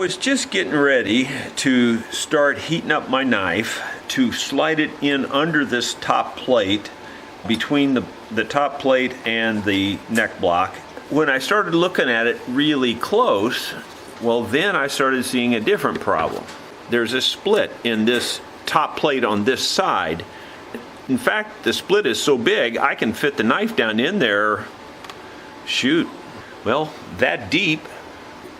was just getting ready to start heating up my knife to slide it in under this top plate, between the top plate and the neck block. When I started looking at it really close, well, then I started seeing a different problem. There's a split in this top plate on this side. In fact, the split is so big I can fit the knife down in there, well, that deep.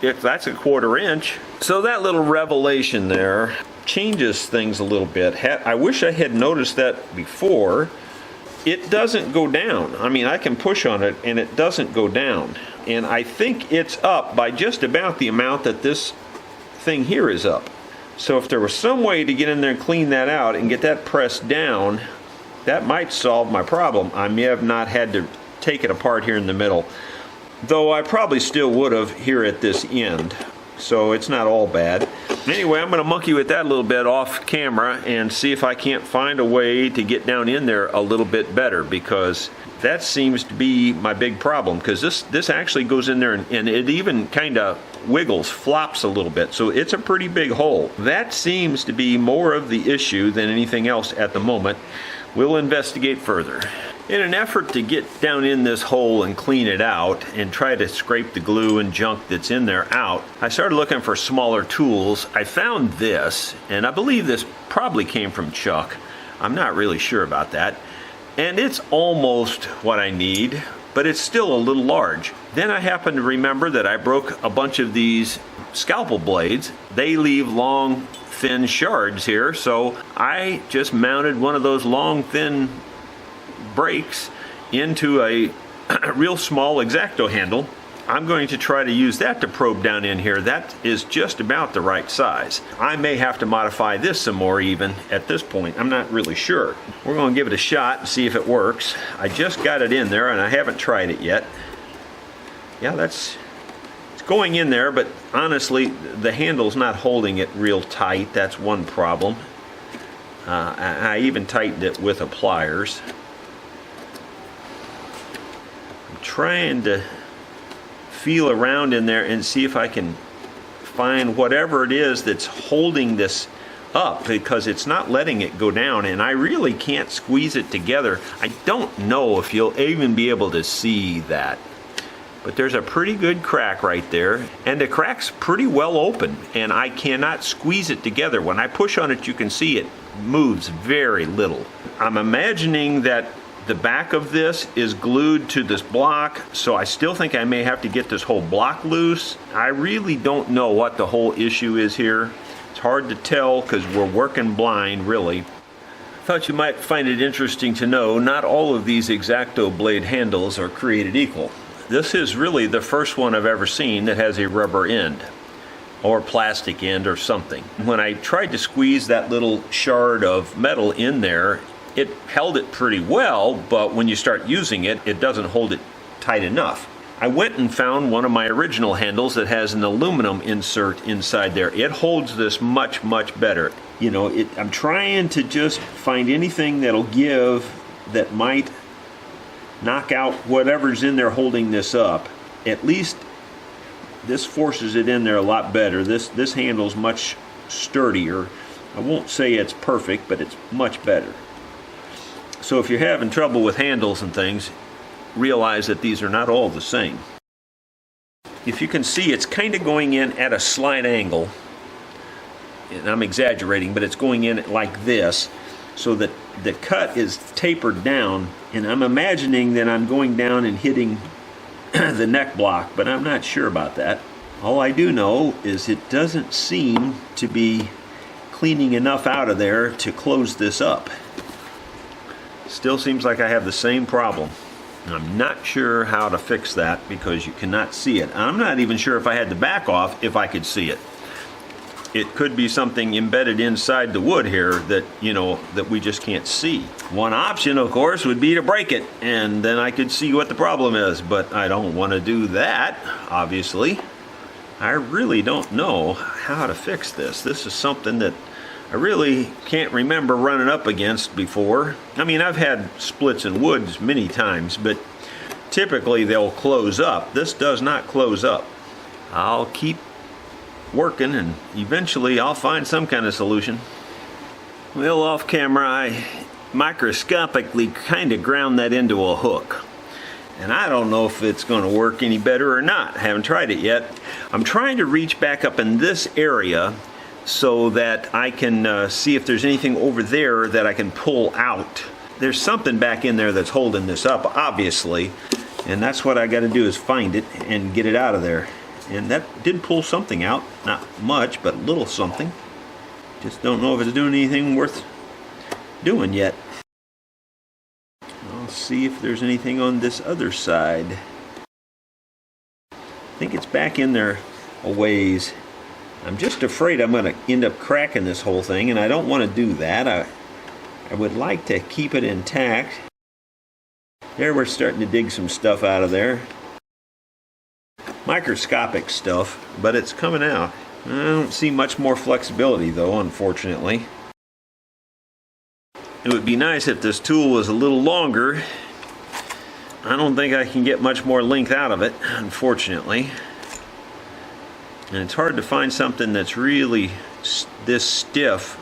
If that's a 1/4 inch. So that little revelation there changes things a little bit. I wish I had noticed that before. It doesn't go down. I mean, I can push on it and it doesn't go down. And I think it's up by just about the amount that this thing here is up. So if there was some way to get in there and clean that out and get that pressed down, that might solve my problem. I may have not had to take it apart here in the middle, though I probably still would have here at this end. So it's not all bad. Anyway, I'm going to monkey with that a little bit off camera and see if I can't find a way to get down in there a little bit better, because that seems to be my big problem, because this actually goes in there and it even kind of wiggles, flops a little bit. So it's a pretty big hole. That seems to be more of the issue than anything else at the moment. We'll investigate further. In an effort to get down in this hole and clean it out and try to scrape the glue and junk that's in there out, I started looking for smaller tools. I found this, and I believe this probably came from Chuck. I'm not really sure about that. And it's almost what I need, but it's still a little large. Then I happened to remember that I broke a bunch of these scalpel blades. They leave long, thin shards here, so I just mounted one of those long, thin breaks into a real small Exacto handle. I'm going to try to use that to probe down in here. That is just about the right size. I may have to modify this some more even at this point. I'm not really sure. We're going to give it a shot and see if it works. I just got it in there and I haven't tried it yet. Yeah, it's going in there, but honestly, the handle's not holding it real tight. That's one problem. I even tightened it with the pliers. Trying to feel around in there and see if I can find whatever it is that's holding this up, because it's not letting it go down and I really can't squeeze it together. I don't know if you'll even be able to see that, but there's a pretty good crack right there, and the crack's pretty well open and I cannot squeeze it together. When I push on it, you can see it moves very little. I'm imagining that the back of this is glued to this block, so I still think I may have to get this whole block loose. I really don't know what the whole issue is here. It's hard to tell because we're working blind, really. Thought you might find it interesting to know not all of these Exacto blade handles are created equal. This is really the first one I've ever seen that has a rubber end or plastic end or something. When I tried to squeeze that little shard of metal in there, it held it pretty well, but when you start using it, it doesn't hold it tight enough. I went and found one of my original handles that has an aluminum insert inside there. It holds this much, much better. You know, I'm trying to just find anything that'll give, that might knock out whatever's in there holding this up. At least this forces it in there a lot better. This handle's much sturdier. I won't say it's perfect, but it's much better. So if you're having trouble with handles and things, realize that these are not all the same. If you can see, it's kind of going in at a slight angle. And I'm exaggerating, but it's going in like this, so that the cut is tapered down, and I'm imagining that I'm going down and hitting the neck block, but I'm not sure about that. All I do know is it doesn't seem to be cleaning enough out of there to close this up. Still seems like I have the same problem. I'm not sure how to fix that because you cannot see it. I'm not even sure if I had the back off if I could see it. It could be something embedded inside the wood here that, you know, that we just can't see. One option, of course, would be to break it, and then I could see what the problem is, but I don't want to do that, obviously. I really don't know how to fix this. This is something that I really can't remember running up against before. I mean, I've had splits in woods many times, but typically they'll close up. This does not close up. I'll keep working, and eventually I'll find some kind of solution. Well, off camera, I microscopically kind of ground that into a hook. And I don't know if it's going to work any better or not. I haven't tried it yet. I'm trying to reach back up in this area so that I can see if there's anything over there that I can pull out. There's something back in there that's holding this up, obviously. And that's what I got to do, is find it and get it out of there. And that did pull something out. Not much, but a little something. Just don't know if it's doing anything worth doing yet. I'll see if there's anything on this other side. I think it's back in there a ways. I'm just afraid I'm going to end up cracking this whole thing, and I don't want to do that. I would like to keep it intact. There, we're starting to dig some stuff out of there. Microscopic stuff, but it's coming out. I don't see much more flexibility though, unfortunately. It would be nice if this tool was a little longer. I don't think I can get much more length out of it, unfortunately. And it's hard to find something that's really this stiff,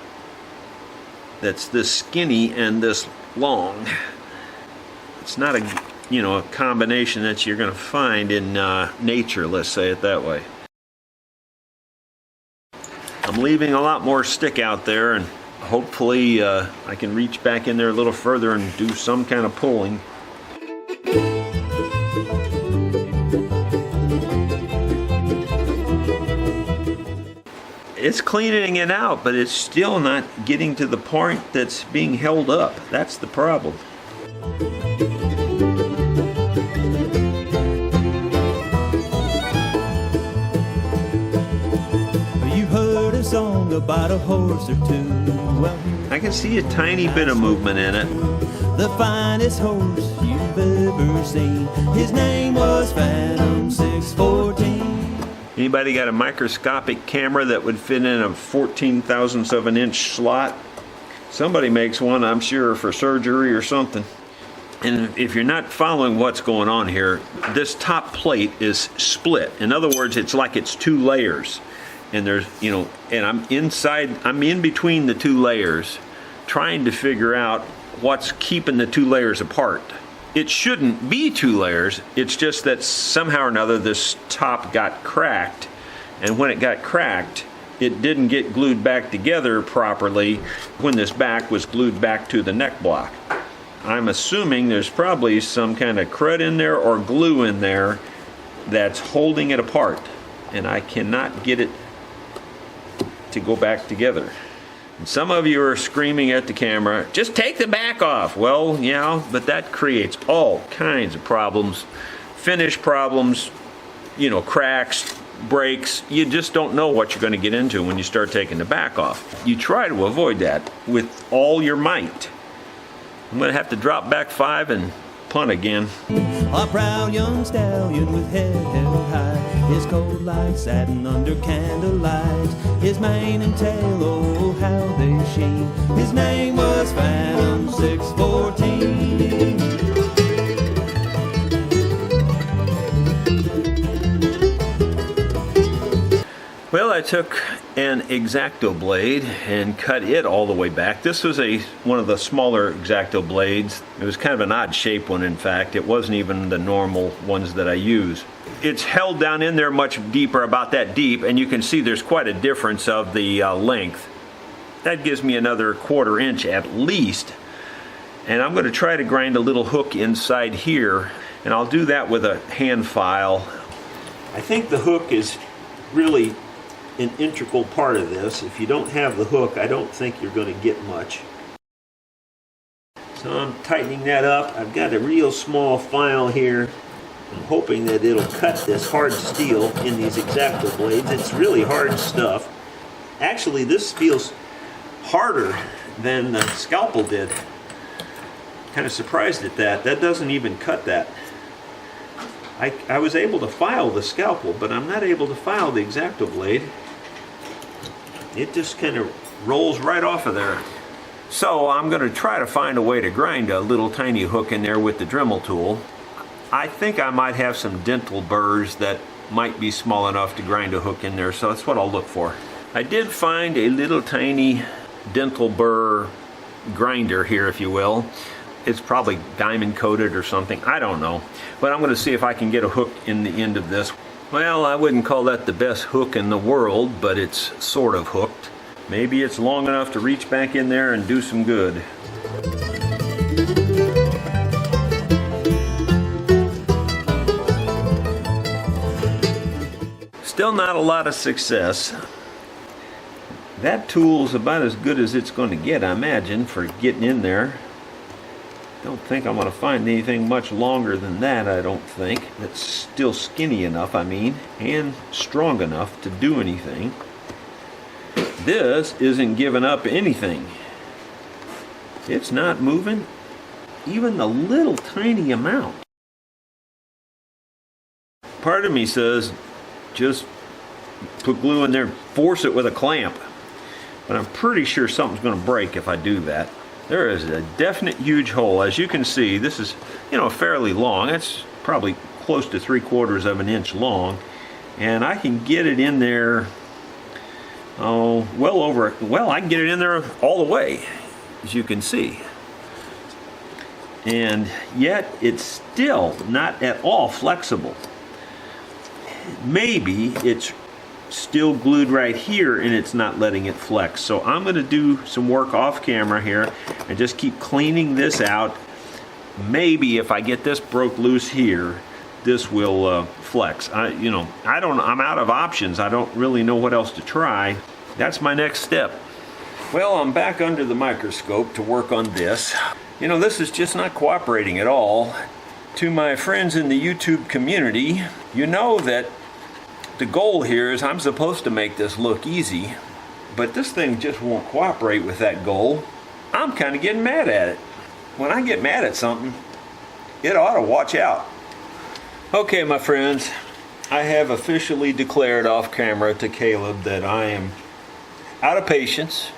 that's this skinny and this long. It's not a, a combination that you're going to find in nature, let's say it that way. I'm leaving a lot more stick out there, and hopefully I can reach back in there a little further and do some kind of pulling. It's cleaning it out, but it's still not getting to the point that's being held up. That's the problem. You've heard a song about a horse or two. Well, I can see a tiny bit of movement in it. the finest horse you've ever seen. His name was Phantom 614. Anybody got a microscopic camera that would fit in a 14 thousandths of an inch slot? Somebody makes one, I'm sure, for surgery or something. And if you're not following what's going on here, this top plate is split. In other words, it's like it's two layers. And there's, and I'm in between the two layers, trying to figure out what's keeping the two layers apart. It shouldn't be two layers, it's just that somehow or another this top got cracked, and when it got cracked, it didn't get glued back together properly when this back was glued back to the neck block. I'm assuming there's probably some kind of crud in there or glue in there that's holding it apart, and I cannot get it to go back together. And some of you are screaming at the camera, just take the back off. Well, yeah, but that creates all kinds of problems. Finish problems, cracks, breaks. You just don't know what you're going to get into when you start taking the back off. You try to avoid that with all your might. I'm going to have to drop back 5 and punt again. A proud young stallion with head held high, his coat like satin under candlelight, his mane and tail, oh how they sheen. His name was Phantom 614. Well, I took an Exacto blade and cut it all the way back. This was one of the smaller Exacto blades. It was kind of an odd shape one, in fact. It wasn't even the normal ones that I use. It's held down in there much deeper, about that deep, and you can see there's quite a difference of the length. That gives me another 1/4 inch at least. And I'm going to try to grind a little hook inside here, and I'll do that with a hand file. I think the hook is really an integral part of this. If you don't have the hook, I don't think you're going to get much. So I'm tightening that up. I've got a real small file here. I'm hoping that it'll cut this hard steel in these Exacto blades. It's really hard stuff. Actually, this feels harder than the scalpel did. Kind of surprised at that. That doesn't even cut that. I was able to file the scalpel, but I'm not able to file the Exacto blade. It just kind of rolls right off of there. So I'm going to try to find a way to grind a little tiny hook in there with the Dremel tool. I think I might have some dental burrs that might be small enough to grind a hook in there, so that's what I'll look for. I did find a little tiny dental burr grinder here, if you will. It's probably diamond coated or something, I don't know. But I'm going to see if I can get a hook in the end of this. Well, I wouldn't call that the best hook in the world, but it's sort of hooked. Maybe it's long enough to reach back in there and do some good. Still not a lot of success. That tool's about as good as it's going to get, I imagine, for getting in there. Don't think I'm going to find anything much longer than that, I don't think. That's still skinny enough, I mean, and strong enough to do anything. This isn't giving up anything. It's not moving even the little tiny amount. Part of me says, just put glue in there, force it with a clamp. But I'm pretty sure something's going to break if I do that. There is a definite huge hole. As you can see, this is, fairly long. It's probably close to 3/4 of an inch long. And I can get it in there, I can get it in there all the way, as you can see. And yet, it's still not at all flexible. Maybe it's still glued right here and it's not letting it flex. So I'm going to do some work off camera here and just keep cleaning this out. Maybe if I get this broke loose here, this will flex. I'm out of options. I don't really know what else to try. That's my next step. Well, I'm back under the microscope to work on this. This is just not cooperating at all. To my friends in the YouTube community, you know that the goal here is I'm supposed to make this look easy, but this thing just won't cooperate with that goal. I'm kind of getting mad at it. When I get mad at something, it ought to watch out. Okay, my friends, I have officially declared off camera to Caleb that I am out of patience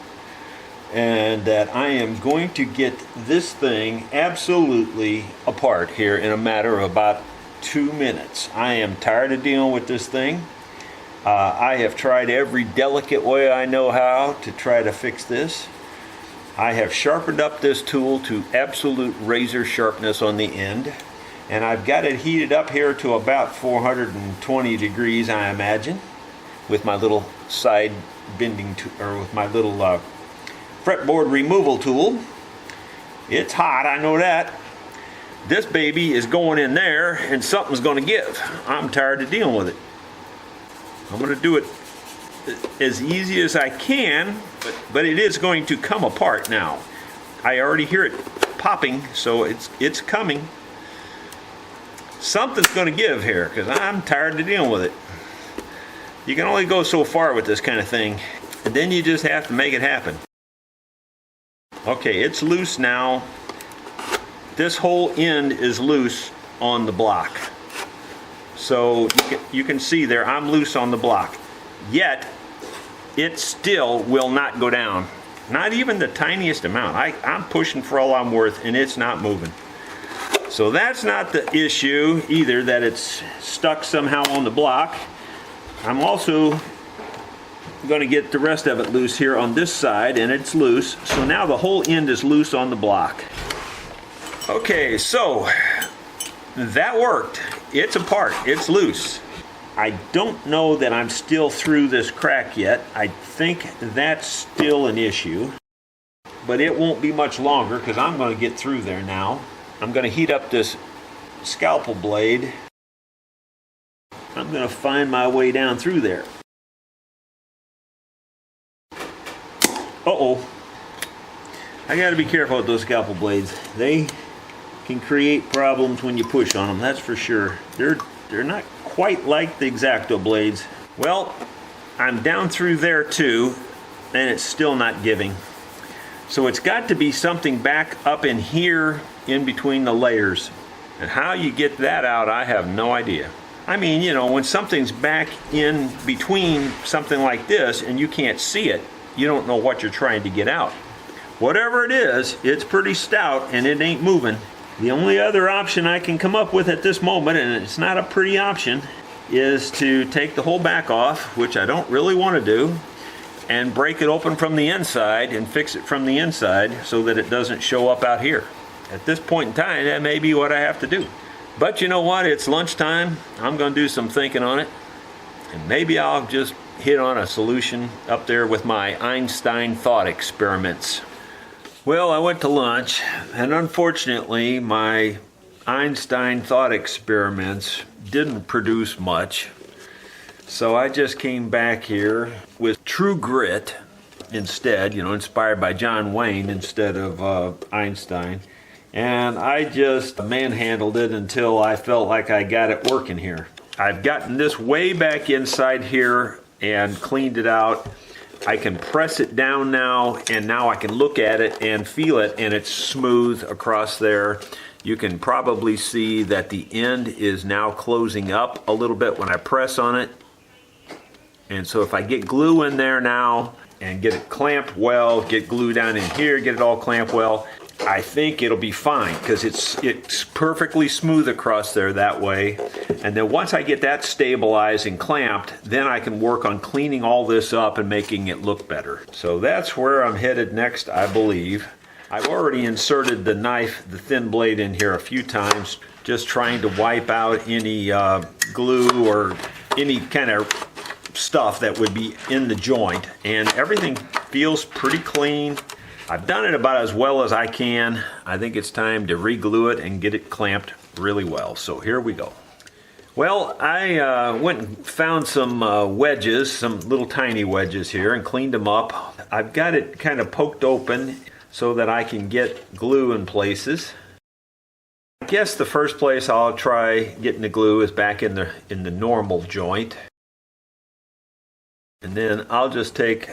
and that I am going to get this thing absolutely apart here in a matter of about 2 minutes. I am tired of dealing with this thing. I have tried every delicate way I know how to try to fix this. I have sharpened up this tool to absolute razor sharpness on the end, and I've got it heated up here to about 420 degrees, I imagine, with my little side bending or with my little fretboard removal tool. It's hot, I know that. This baby is going in there and something's going to give. I'm tired of dealing with it. I'm going to do it as easy as I can, but it is going to come apart now. I already hear it popping, so it's coming. Something's going to give here because I'm tired of dealing with it. You can only go so far with this kind of thing, and then you just have to make it happen. Okay, it's loose now. This whole end is loose on the block. So you can see there, I'm loose on the block. Yet, it still will not go down. Not even the tiniest amount. I'm pushing for all I'm worth and it's not moving. So that's not the issue either, that it's stuck somehow on the block. I'm also going to get the rest of it loose here on this side, and it's loose. So now the whole end is loose on the block. Okay, so that worked. It's apart. It's loose. I don't know that I'm still through this crack yet. I think that's still an issue. But it won't be much longer because I'm going to get through there now. I'm going to heat up this scalpel blade. I'm going to find my way down through there. Uh-oh. I got to be careful with those scalpel blades. They can create problems when you push on them, that's for sure. They're not quite like the Exacto blades. Well, I'm down through there too, and it's still not giving. So it's got to be something back up in here in between the layers. And how you get that out, I have no idea. I mean, when something's back in between something like this and you can't see it, you don't know what you're trying to get out. Whatever it is, it's pretty stout and it ain't moving. The only other option I can come up with at this moment, and it's not a pretty option, is to take the whole back off, which I don't really want to do, and break it open from the inside and fix it from the inside so that it doesn't show up out here. At this point in time, that may be what I have to do. But you know what? It's lunchtime. I'm going to do some thinking on it. And maybe I'll just hit on a solution up there with my Einstein thought experiments. Well, I went to lunch, and unfortunately, my Einstein thought experiments didn't produce much. So I just came back here with True Grit instead, inspired by John Wayne instead of Einstein. And I just manhandled it until I felt like I got it working here. I've gotten this way back inside here and cleaned it out. I can press it down now, and now I can look at it and feel it, and it's smooth across there. You can probably see that the end is now closing up a little bit when I press on it. And so if I get glue in there now and get it clamped well, get glue down in here, get it all clamped well, I think it'll be fine because it's perfectly smooth across there that way. And then once I get that stabilized and clamped, then I can work on cleaning all this up and making it look better. So that's where I'm headed next, I believe. I've already inserted the knife, the thin blade in here a few times, just trying to wipe out any glue or any kind of stuff that would be in the joint. And everything feels pretty clean. I've done it about as well as I can. I think it's time to re-glue it and get it clamped really well. So here we go. Well, I went and found some wedges, some little tiny wedges here, and cleaned them up. I've got it kind of poked open so that I can get glue in places. I guess the first place I'll try getting the glue is back in the normal joint. And then I'll just take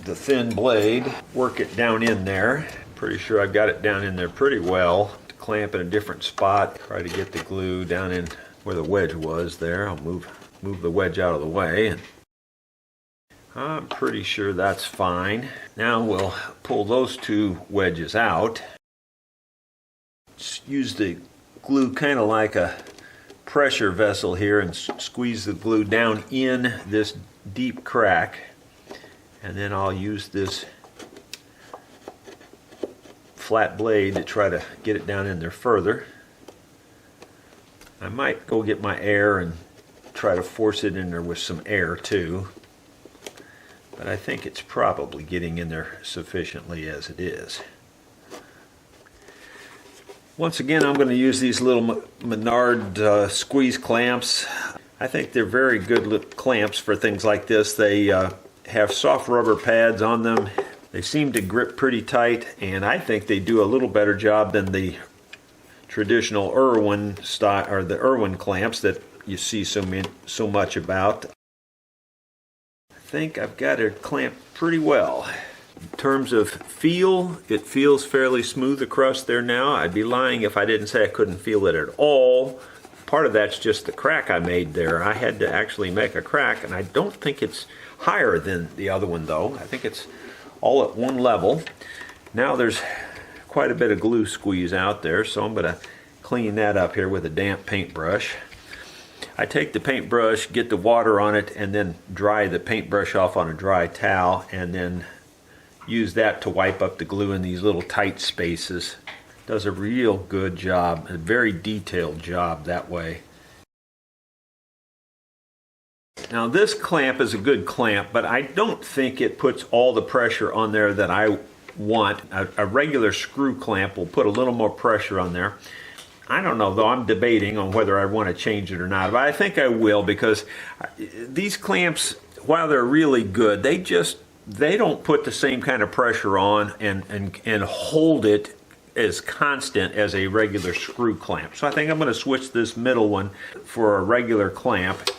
the thin blade, work it down in there. Pretty sure I've got it down in there pretty well. To clamp in a different spot, try to get the glue down in where the wedge was there. I'll move the wedge out of the way. And I'm pretty sure that's fine. Now we'll pull those two wedges out. Just use the glue kind of like a pressure vessel here and squeeze the glue down in this deep crack. And then I'll use this flat blade to try to get it down in there further. I might go get my air and try to force it in there with some air too. But I think it's probably getting in there sufficiently as it is. Once again, I'm going to use these little Menard squeeze clamps. I think they're very good clamps for things like this. They have soft rubber pads on them. They seem to grip pretty tight, and I think they do a little better job than the traditional Irwin style or the Irwin clamps that you see so much about. I think I've got it clamped pretty well. In terms of feel, it feels fairly smooth across there now. I'd be lying if I didn't say I couldn't feel it at all. Part of that's just the crack I made there. I had to actually make a crack, and I don't think it's higher than the other one though. I think it's all at one level. Now there's quite a bit of glue squeeze out there, so I'm going to clean that up here with a damp paintbrush. I take the paintbrush, get the water on it, and then dry the paintbrush off on a dry towel, and then use that to wipe up the glue in these little tight spaces. Does a real good job, a very detailed job that way. Now this clamp is a good clamp, but I don't think it puts all the pressure on there that I want. A regular screw clamp will put a little more pressure on there. I don't know though, I'm debating on whether I want to change it or not, but I think I will, because these clamps, while they're really good, they don't put the same kind of pressure on and hold it as constant as a regular screw clamp. So I think I'm going to switch this middle one for a regular clamp.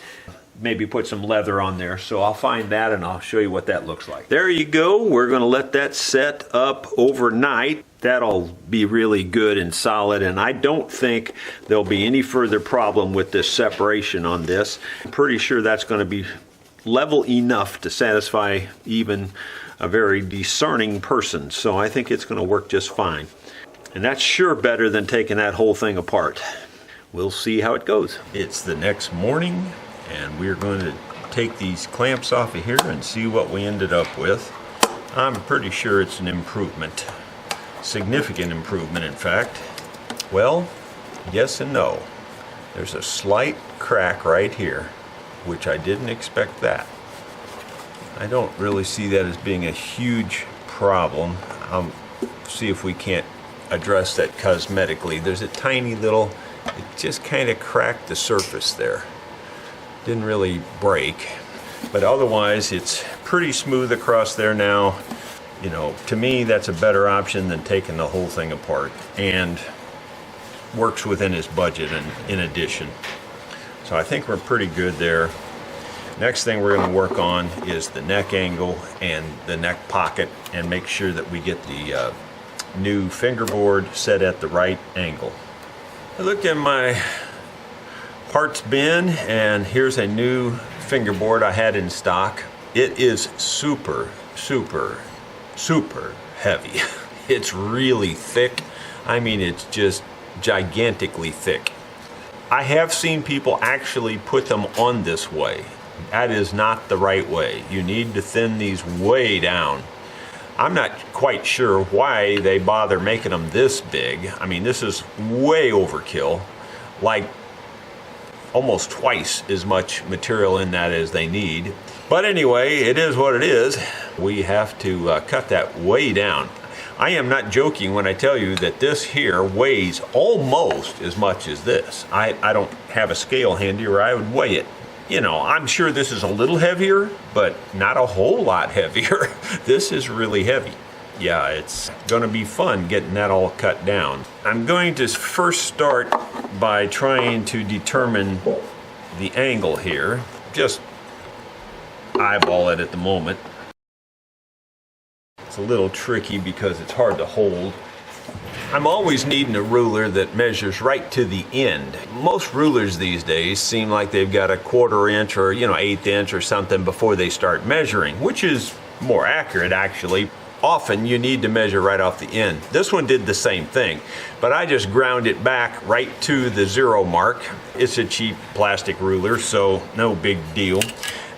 Maybe put some leather on there. So I'll find that and I'll show you what that looks like. There you go. We're going to let that set up overnight. That'll be really good and solid, and I don't think there'll be any further problem with this separation on this. I'm pretty sure that's going to be level enough to satisfy even a very discerning person. So I think it's going to work just fine. And that's sure better than taking that whole thing apart. We'll see how it goes. It's the next morning, And we're going to take these clamps off of here and see what we ended up with. I'm pretty sure it's an improvement. Significant improvement, in fact. Well, yes and no. There's a slight crack right here, which I didn't expect that. I don't really see that as being a huge problem. I'll see if we can't address that cosmetically. There's a tiny little, it just kind of cracked the surface there. Didn't really break, but otherwise it's pretty smooth across there now. You know, to me that's a better option than taking the whole thing apart, and works within his budget and in addition. So I think we're pretty good there. Next thing we're going to work on is the neck angle and the neck pocket, and make sure that we get the new fingerboard set at the right angle. I looked in my parts bin, and here's a new fingerboard I had in stock. It is super, super, super heavy. It's really thick. I mean, it's just gigantically thick. I have seen people actually put them on this way. That is not the right way. You need to thin these way down. I'm not quite sure why they bother making them this big. I mean, this is way overkill. Like almost twice as much material in that as they need. But anyway, it is what it is. We have to cut that way down. I am not joking when I tell you that this here weighs almost as much as this. I don't have a scale handy, or I would weigh it. You know, I'm sure this is a little heavier, but not a whole lot heavier. This is really heavy. Yeah, it's going to be fun getting that all cut down. I'm going to first start by trying to determine the angle here. Just eyeball it at the moment. It's a little tricky because it's hard to hold. I'm always needing a ruler that measures right to the end. Most rulers these days seem like they've got a 1/4 inch or, you know, 1/8 inch or something before they start measuring, which is more accurate actually. Often you need to measure right off the end. This one did the same thing, but I just ground it back right to the 0 mark. It's a cheap plastic ruler, so no big deal.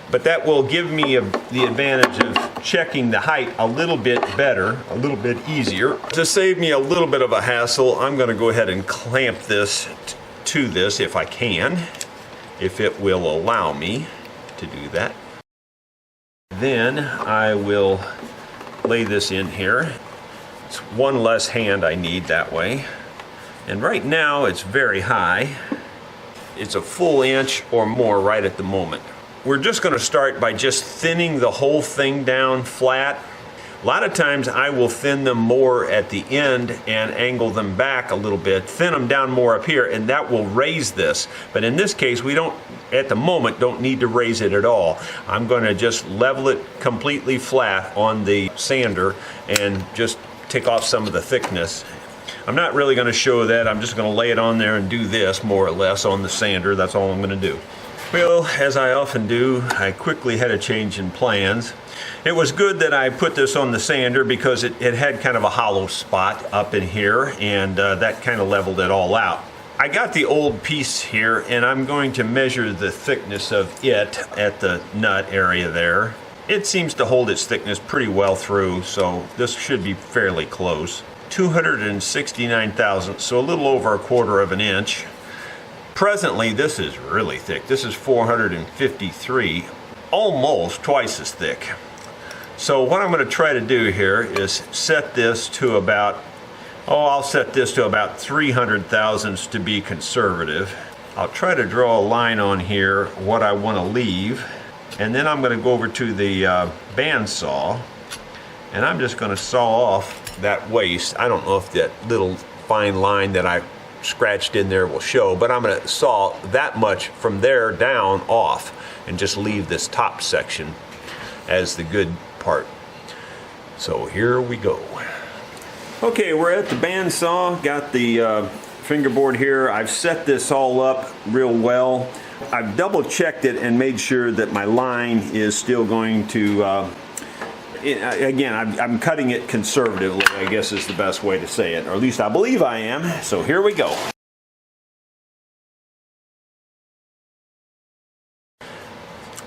But that will give me the advantage of checking the height a little bit better, a little bit easier. To save me a little bit of a hassle, I'm going to go ahead and clamp this to this if I can, if it will allow me to do that. Then I will lay this in here. It's one less hand I need that way. And right now it's very high. It's a full inch or more right at the moment. We're just going to start by just thinning the whole thing down flat. A lot of times I will thin them more at the end and angle them back a little bit, thin them down more up here, and that will raise this. But in this case, we don't, at the moment, don't need to raise it at all. I'm going to just level it completely flat on the sander and just take off some of the thickness. I'm not really going to show that. I'm just going to lay it on there and do this more or less on the sander. That's all I'm going to do. Well, as I often do, I quickly had a change in plans. It was good that I put this on the sander because it had kind of a hollow spot up in here, and that kind of leveled it all out. I got the old piece here, and I'm going to measure the thickness of it at the nut area there. It seems to hold its thickness pretty well through, so this should be fairly close. 269 thousandths, so a little over 1/4 of an inch. Presently, this is really thick. This is 453, almost twice as thick. So what I'm going to try to do here is set this to about, I'll set this to about 300 thousandths to be conservative. I'll try to draw a line on here, what I want to leave, and then I'm going to go over to the bandsaw, and I'm just going to saw off that waist. I don't know if that little fine line that I scratched in there will show, but I'm going to saw that much from there down off and just leave this top section as the good part. So here we go. Okay, we're at the bandsaw, got the fingerboard here. I've set this all up real well. I've double checked it and made sure that my line is still going to again, I'm cutting it conservatively, I guess is the best way to say it, or at least I believe I am. So here we go.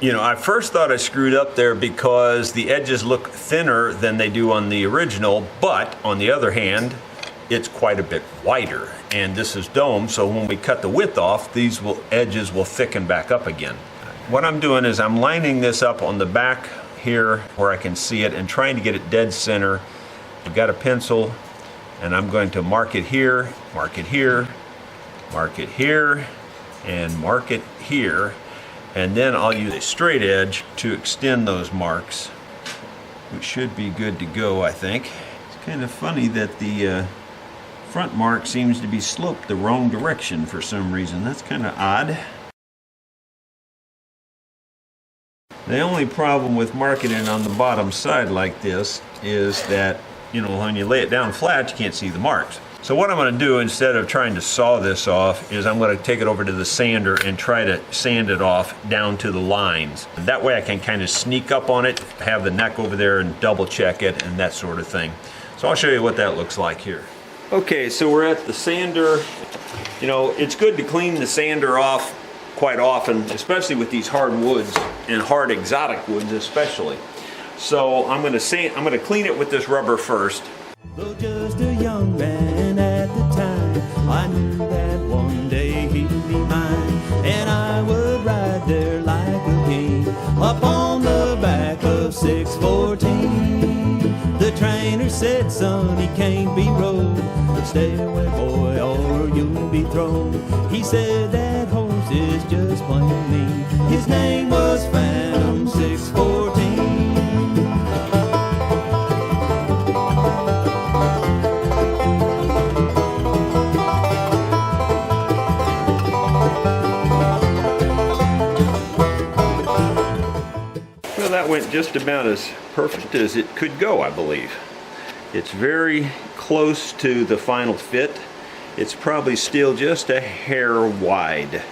You know, I first thought I screwed up there because the edges look thinner than they do on the original, but on the other hand, it's quite a bit wider. And this is dome, so when we cut the width off, these edges will thicken back up again. What I'm doing is I'm lining this up on the back here where I can see it and trying to get it dead center. I've got a pencil and I'm going to mark it here, mark it here, mark it here, and mark it here. And then I'll use a straight edge to extend those marks, which should be good to go, I think. It's kind of funny that the front mark seems to be sloped the wrong direction for some reason. That's kind of odd. The only problem with marking it on the bottom side like this is that, you know, when you lay it down flat, you can't see the marks. So what I'm going to do, instead of trying to saw this off, is I'm going to take it over to the sander and try to sand it off down to the lines. That way I can kind of sneak up on it, have the neck over there and double check it and that sort of thing. So I'll show you what that looks like here. Okay, so we're at the sander. You know, it's good to clean the sander off quite often, especially with these hard woods and hard exotic woods especially. So I'm going to clean it with this rubber first. Though just a young man at the time, I knew that one day he'd be mine, and I would ride there like a king up on the back of 614. The trainer said, son, he can't be rode. Stay away, boy, or you'll be thrown. He said that horse is just plain mean. His name was Phantom 614. Well, that went just about as perfect as it could go, I believe. It's very close to the final fit. It's probably still just a hair wide.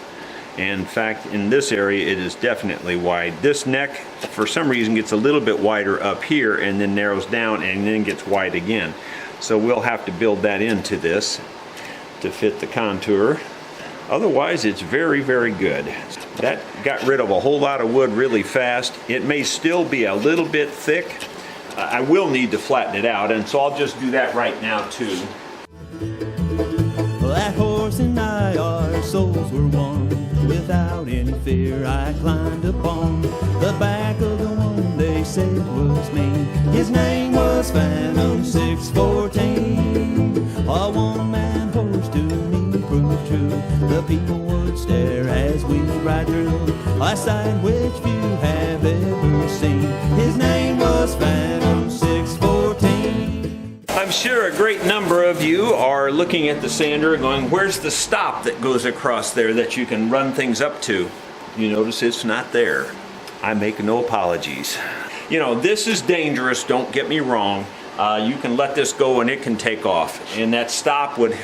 In fact, in this area, it is definitely wide. This neck, for some reason, gets a little bit wider up here and then narrows down and then gets wide again. So we'll have to build that into this to fit the contour. Otherwise, it's very, very good. That got rid of a whole lot of wood really fast. It may still be a little bit thick. I will need to flatten it out, and so I'll just do that right now too. That horse and I, our souls were one. Without any fear, I climbed upon the back of the one they said was me. His name was Phantom 614. A one-man horse to me proved true. The people would stare as we ride through a sight which few have ever seen. His name was Phantom 614. I'm sure a great number of you are looking at the sander and going, where's the stop that goes across there that you can run things up to? You notice it's not there. I make no apologies. You know, this is dangerous, don't get me wrong. You can let this go and it can take off, and that stop would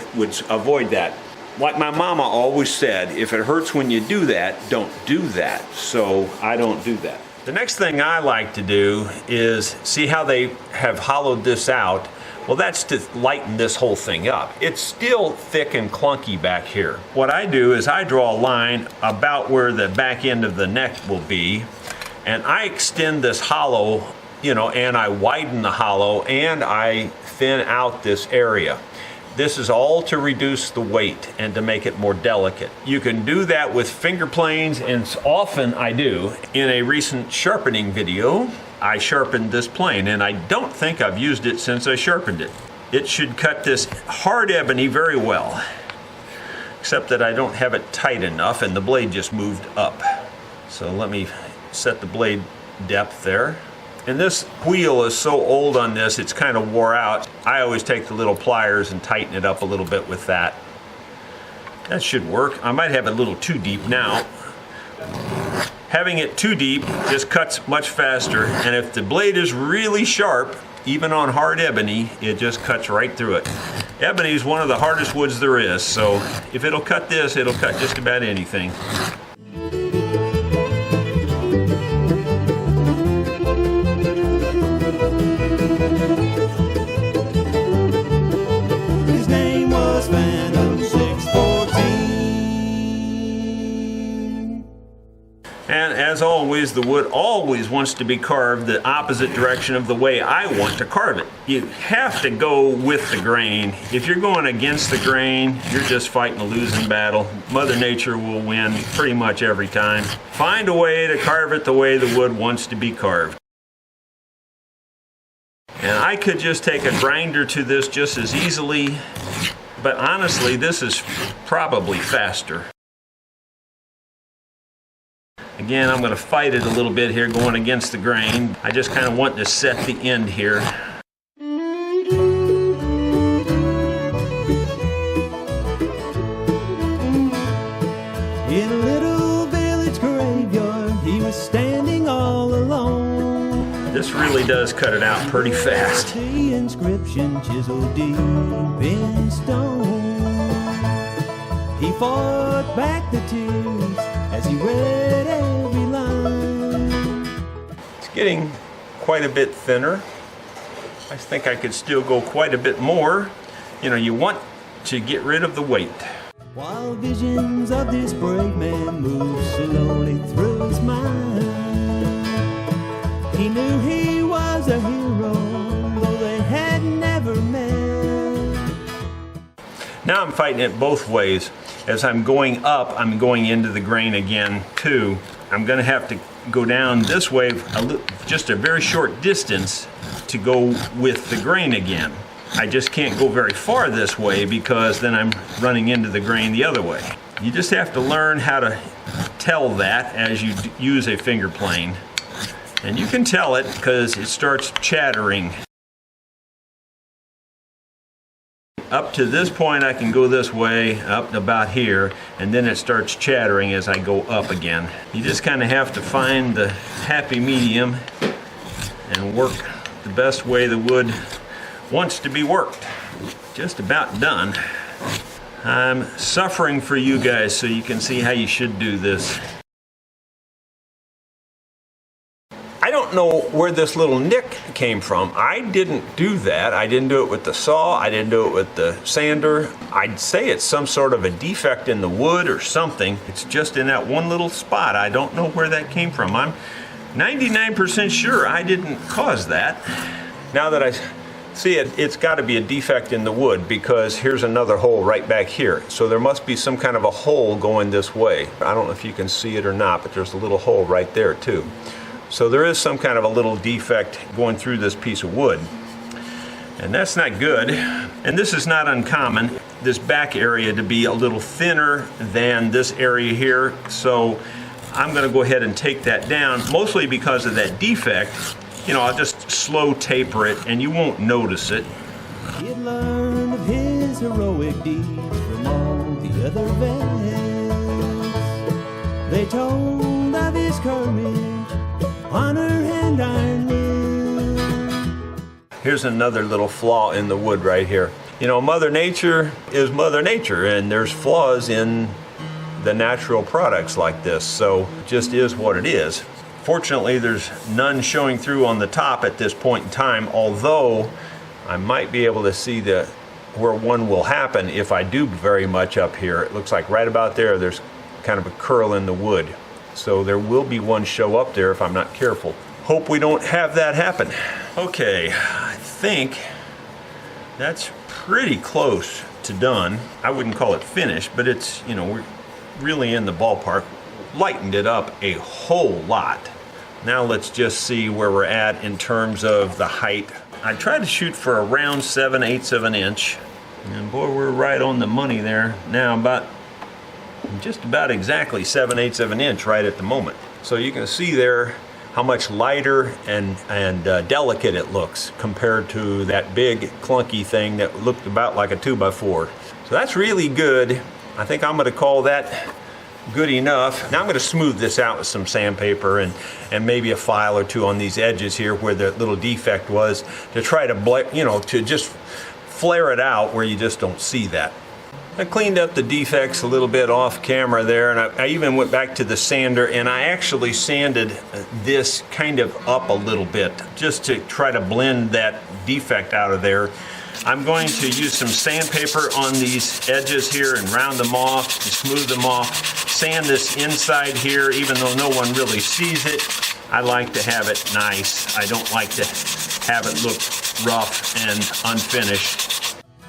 avoid that. Like my mama always said, if it hurts when you do that, don't do that. So I don't do that. The next thing I like to do is see how they have hollowed this out. Well, that's to lighten this whole thing up. It's still thick and clunky back here. What I do is I draw a line about where the back end of the neck will be, and I extend this hollow, you know, and I widen the hollow and I thin out this area. This is all to reduce the weight and to make it more delicate. You can do that with finger planes, and often I do. In a recent sharpening video, I sharpened this plane, and I don't think I've used it since I sharpened it. It should cut this hard ebony very well, except that I don't have it tight enough and the blade just moved up. So let me set the blade depth there. And this wheel is so old on this, it's kind of wore out. I always take the little pliers and tighten it up a little bit with that. That should work. I might have it a little too deep now. Having it too deep just cuts much faster, and if the blade is really sharp, even on hard ebony, it just cuts right through it. Ebony is one of the hardest woods there is, so if it'll cut this, it'll cut just about anything. His name was Phantom 614. And as always, ways, the wood always wants to be carved the opposite direction of the way I want to carve it. You have to go with the grain. If you're going against the grain, you're just fighting a losing battle. Mother Nature will win pretty much every time. Find a way to carve it the way the wood wants to be carved. And I could just take a grinder to this just as easily, but honestly, this is probably faster. Again, I'm going to fight it a little bit here going against the grain. I just kind of want to set the end here. In a little village graveyard, he was standing all alone. This really does cut it out pretty fast. The inscription chiseled deep in stone. He fought back the tears as he read every line. It's getting quite a bit thinner. I think I could still go quite a bit more. You know, you want to get rid of the weight. While visions of this brave man moved slowly through his mind, he knew he was a hero, though they had never met. Now I'm fighting it both ways. As I'm going up, I'm going into the grain again too. I'm going to have to go down this way just a very short distance to go with the grain again. I just can't go very far this way because then I'm running into the grain the other way. You just have to learn how to tell that as you use a finger plane. And you can tell it because it starts chattering. Up to this point I can go this way, up about here, and then it starts chattering as I go up again. You just kind of have to find the happy medium and work the best way the wood wants to be worked. Just about done. I'm suffering for you guys so you can see how you should do this. I don't know where this little nick came from. I didn't do that. I didn't do it with the saw. I didn't do it with the sander. I'd say it's some sort of a defect in the wood or something. It's just in that one little spot. I don't know where that came from. I'm 99% sure I didn't cause that. Now that I see it, it's got to be a defect in the wood because here's another hole right back here. So there must be some kind of a hole going this way. I don't know if you can see it or not, but there's a little hole right there too. So there is some kind of a little defect going through this piece of wood. And that's not good. And this is not uncommon, this back area to be a little thinner than this area here. So I'm going to go ahead and take that down, mostly because of that defect. You know, I'll just slow taper it and you won't notice it. He had learned of his heroic deeds from all the other vets. They told of his courage, honor and iron will. Here's another little flaw in the wood right here. You know, Mother Nature is Mother Nature, and there's flaws in the natural products like this, so it just is what it is. Fortunately, there's none showing through on the top at this point in time, although I might be able to see where one will happen if I do very much up here. It looks like right about there, there's kind of a curl in the wood. So there will be one show up there if I'm not careful. Hope we don't have that happen. Okay, I think that's pretty close to done. I wouldn't call it finished, but it's, you know, we're really in the ballpark. Lightened it up a whole lot. Now let's just see where we're at in terms of the height. I tried to shoot for around 7/8 of an inch. And boy, we're right on the money there. Now just about exactly 7/8 of an inch right at the moment. So you can see there how much lighter and delicate it looks compared to that big clunky thing that looked about like a 2x4. So that's really good. I think I'm going to call that good enough. Now I'm going to smooth this out with some sandpaper and maybe a file or two on these edges here where the little defect was, to try to, you know, to just flare it out where you just don't see that. I cleaned up the defects a little bit off camera there, and I even went back to the sander and I actually sanded this kind of up a little bit just to try to blend that defect out of there. I'm going to use some sandpaper on these edges here and round them off and smooth them off. Sand this inside here, even though no one really sees it. I like to have it nice. I don't like to have it look rough and unfinished.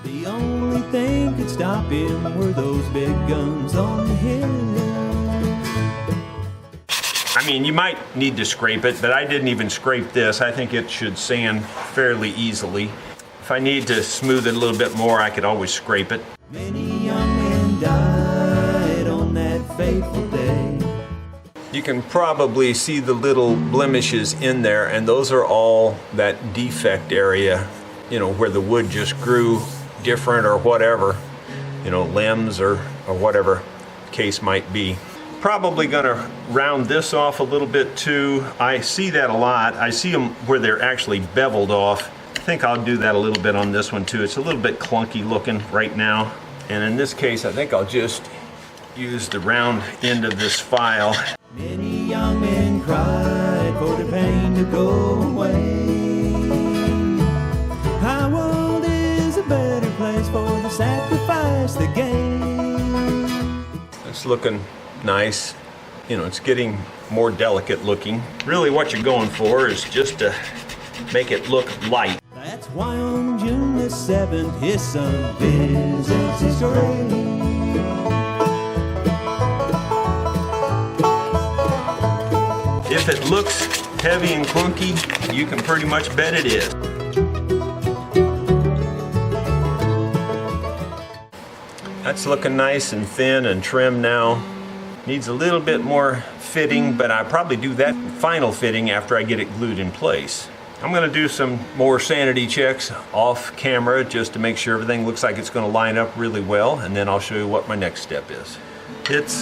The only thing could stop him were those big guns on the hill. I mean, you might need to scrape it, but I didn't even scrape this. I think it should sand fairly easily. If I need to smooth it a little bit more, I could always scrape it. Many young men died on that fateful day. You can probably see the little blemishes in there, and those are all that defect area, you know, where the wood just grew different or whatever, you know, limbs or whatever the case might be. Probably gonna round this off a little bit too. I see that a lot. I see them where they're actually beveled off. I think I'll do that a little bit on this one too. It's a little bit clunky looking right now. And in this case, I think I'll just use the round end of this file. Many young men cried for the pain to go away. Our world is a better place for the sacrifice they gave. It's looking nice. You know, it's getting more delicate looking. Really what you're going for is just to make it look light. That's why on June the 7th, his son visits his grave. If it looks heavy and clunky, you can pretty much bet it is. That's looking nice and thin and trim now. Needs a little bit more fitting, but I probably do that final fitting after I get it glued in place. I'm going to do some more sanity checks off camera just to make sure everything looks like it's going to line up really well, and then I'll show you what my next step is. It's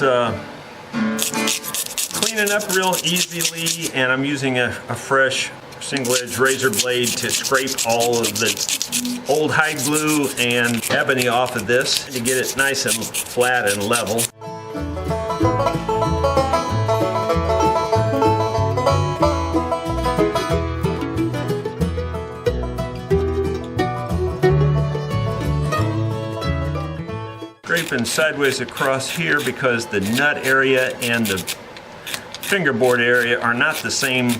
cleaning up real easily, and I'm using a fresh single edge razor blade to scrape all of the old hide glue and ebony off of this to get it nice and flat and level. Scraping sideways across here because the nut area and the fingerboard area are not the same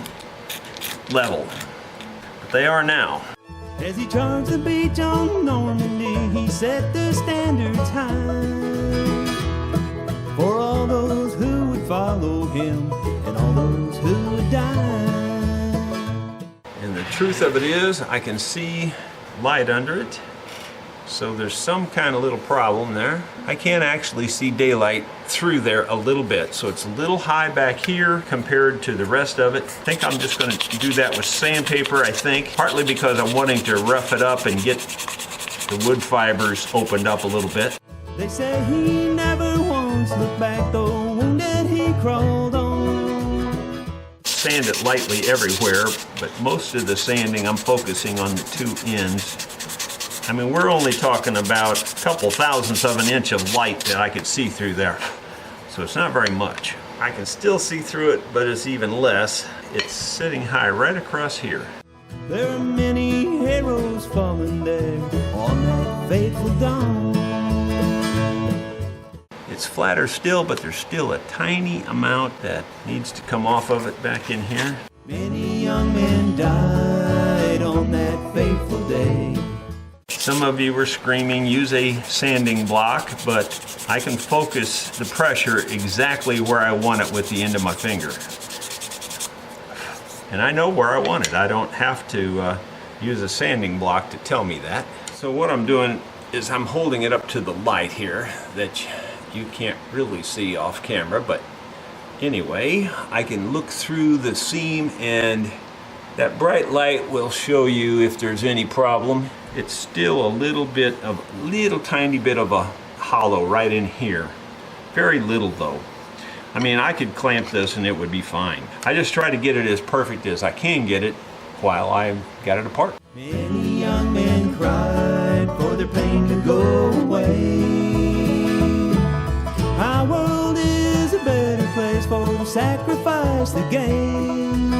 level, but they are now. As he charged the beach on Normandy, he set the standards high for all those who would follow him and all those who would die. And the truth of it is, I can see light under it. So there's some kind of little problem there. I can actually see daylight through there a little bit. So it's a little high back here compared to the rest of it. I think I'm just going to do that with sandpaper, I think. Partly because I'm wanting to rough it up and get the wood fibers opened up a little bit. They say he never once looked back, though wounded he crawled on. Sand it lightly everywhere, but most of the sanding I'm focusing on the two ends. I mean, we're only talking about a couple thousandths of an inch of light that I could see through there. So it's not very much. I can still see through it, but it's even less. It's sitting high right across here. There are many heroes fallen there on that fateful dawn. It's flatter still, but there's still a tiny amount that needs to come off of it back in here. Many young men died on that fateful day. Some of you were screaming, use a sanding block, but I can focus the pressure exactly where I want it with the end of my finger. And I know where I want it. I don't have to use a sanding block to tell me that. So what I'm doing is I'm holding it up to the light here that you can't really see off camera, but anyway, I can look through the seam and that bright light will show you if there's any problem. It's still a little tiny bit of a hollow right in here. Very little though. I mean, I could clamp this and it would be fine. I just try to get it as perfect as I can get it while I've got it apart. Many young men cried for their pain to go away. sacrifice the game.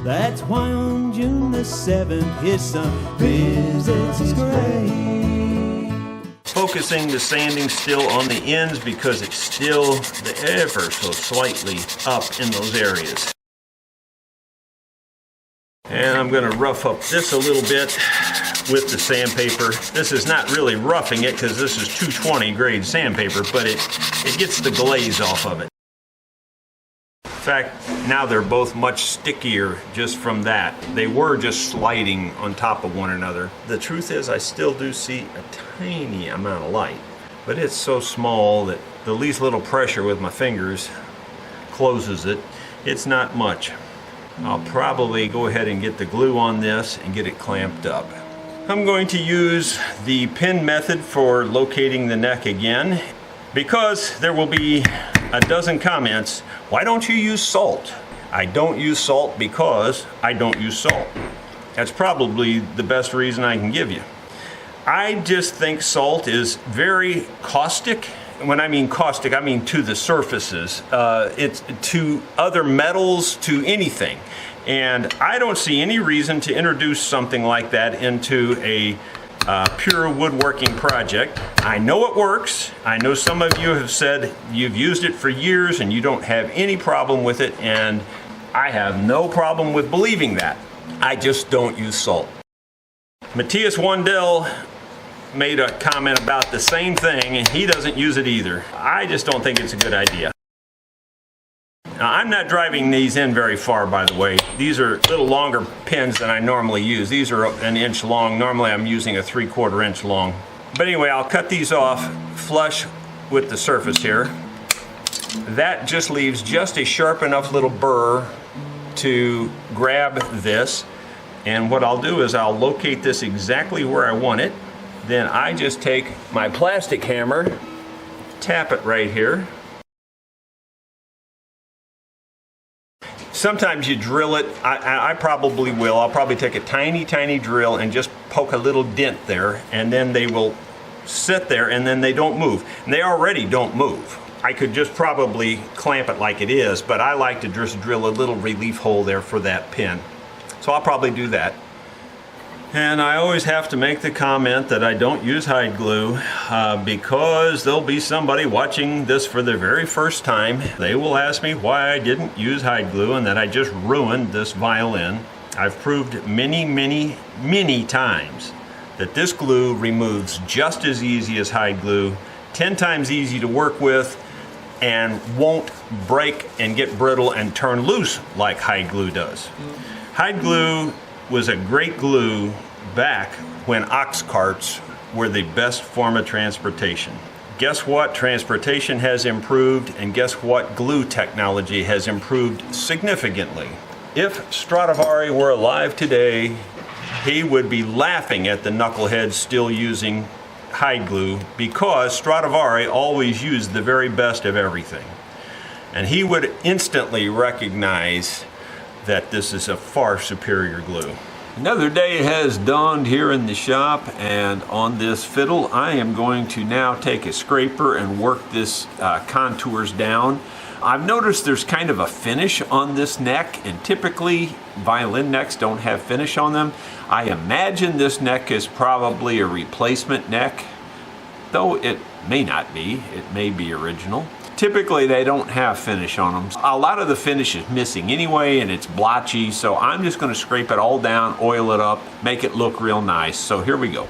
That's why on June the 7th, his son visits his grave. Focusing the sanding still on the ends because it's still ever so slightly up in those areas. And I'm going to rough up this a little bit with the sandpaper. This is not really roughing it because this is 220 grade sandpaper, but it gets the glaze off of it. In fact, now they're both much stickier just from that. They were just sliding on top of one another. The truth is I still do see a tiny amount of light, but it's so small that the least little pressure with my fingers closes it. It's not much. I'll probably go ahead and get the glue on this and get it clamped up. I'm going to use the pin method for locating the neck again because there will be a dozen comments. Why don't you use salt? I don't use salt because I don't use salt. That's probably the best reason I can give you. I just think salt is very caustic. When I mean caustic, I mean to the surfaces. It's to other metals, to anything. And I don't see any reason to introduce something like that into a pure woodworking project. I know it works. I know some of you have said you've used it for years and you don't have any problem with it, and I have no problem with believing that. I just don't use salt. Matthias Wandel made a comment about the same thing, and he doesn't use it either. I just don't think it's a good idea. Now, I'm not driving these in very far, by the way. These are a little longer pins than I normally use. These are an inch long. Normally I'm using a 3/4 inch long. But anyway, I'll cut these off flush with the surface here. That just leaves just a sharp enough little burr to grab this. And what I'll do is I'll locate this exactly where I want it. Then I just take my plastic hammer, tap it right here. Sometimes you drill it. I probably will. I'll probably take a tiny drill and just poke a little dent there, and then they will sit there and then they don't move. And they already don't move. I could just probably clamp it like it is, but I like to just drill a little relief hole there for that pin. So I'll probably do that. And I always have to make the comment that I don't use hide glue because there'll be somebody watching this for the very first time. They will ask me why I didn't use hide glue and that I just ruined this violin. I've proved many times that this glue removes just as easy as hide glue, 10 times easy to work with, and won't break and get brittle and turn loose like hide glue does. Hide glue was a great glue back when ox carts were the best form of transportation. Guess what? Transportation has improved, and guess what? Glue technology has improved significantly. If Stradivari were alive today, he would be laughing at the knuckleheads still using hide glue because Stradivari always used the very best of everything. And he would instantly recognize that this is a far superior glue. Another day has dawned here in the shop, and on this fiddle I am going to now take a scraper and work this contours down. I've noticed there's kind of a finish on this neck, and typically violin necks don't have finish on them. I imagine this neck is probably a replacement neck, though it may not be. It may be original. Typically they don't have finish on them. A lot of the finish is missing anyway, and it's blotchy, so I'm just going to scrape it all down, oil it up, make it look real nice. So here we go.